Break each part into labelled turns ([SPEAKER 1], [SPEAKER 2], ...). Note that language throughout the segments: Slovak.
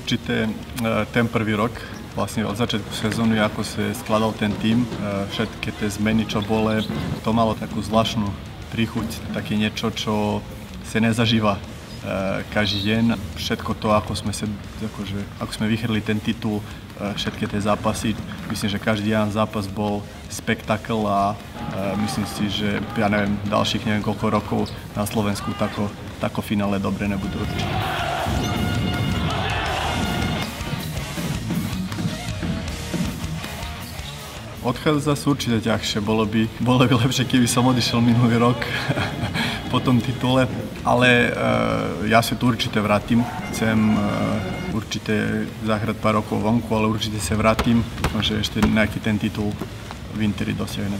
[SPEAKER 1] určite ten prvi rok, vlastne od začiatku sezóny, ako sa skladal ten tím, všetky tie zmeny, čo boli, to malo takú zvláštnu príchuť, také niečo, čo sa nezažíva každý deň. Všetko to, ako sme vyhrali ten titul, všetky tie zápasy, myslím, že každý jeden zápas bol spektakl a myslím si, že ja neviem, ďalších neviem koľko rokov na Slovensku tako finále dobre nebudú určite. Odchádza sa určite ťažšie, bolo by lepšie, keby som odišiel minulý rok po tom titule, ale ja sa tu určite vrátim, chcem určite zahrať pár rokov vonku, ale určite sa vrátim, že ešte nejaký ten titul v Interi dosiahnem.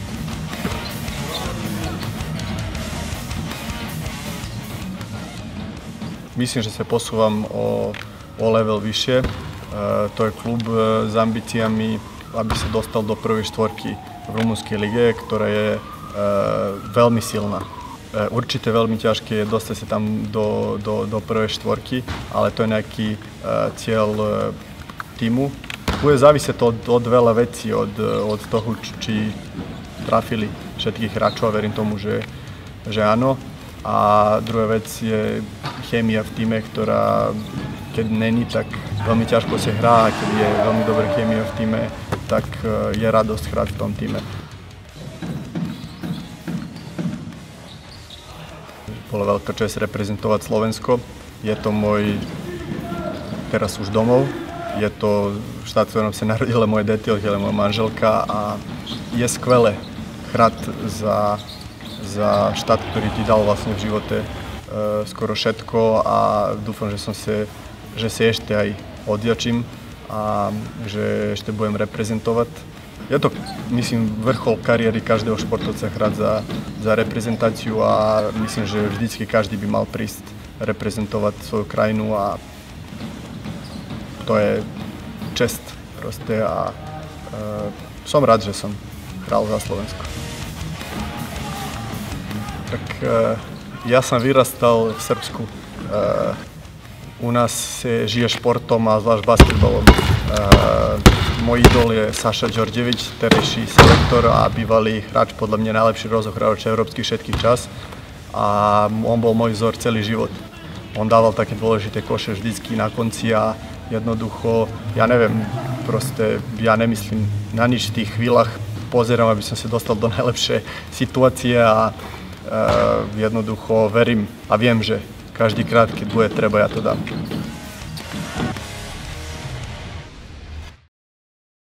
[SPEAKER 1] Myslím, že sa posúvam o level vyššie. To je klub s ambíciami, aby sa dostal do prvej štvorky v rumunskej lige, ktorá je veľmi silná. Určite veľmi ťažké je dostať sa tam do prvej štvorky, ale to je nejaký cieľ týmu. Bude závisieť od veľa vecí, od toho, či trafili všetkých hráčov a verím tomu, že áno. A druhá vec je chémia v týme, ktorá keď není, tak veľmi ťažko sa hrá, a keď je veľmi dobrá chémia v týme, tak je radosť hrať v tom týme. Bola veľká česť reprezentovať Slovensko. Je to môj teraz už domov. Je to štát, v ktorom sa narodila moje deti, odtiaľ moja manželka a je skvelé hrať za štát, ktorý ti dal vlastne v živote skoro všetko a dúfam, že sa ešte aj odjačím a že ešte budem reprezentovať. Je to, myslím, vrchol kariéry každého športovca hrať za reprezentáciu a myslím, že vždycky každý by mal prísť reprezentovať svoju krajinu a to je čest proste a som rád, že som hral za Slovensko. Tak ja som vyrastal v Srbsku. U nás sa žije športom a zvlášť basketbalom. Môj idol je Saša Đorđević, terajší selektor a bývalý hráč, podľa mňa najlepší rozohrávač európskych všetkých čas. A on bol môj vzor celý život. On dával také dôležité koše vždycky na konci a jednoducho, ja neviem, proste ja nemyslím na nič v tých chvíľach. Pozerám, aby som sa dostal do najlepšej situácie a jednoducho verím a viem, že každý krát, keď bude treba, ja to dám.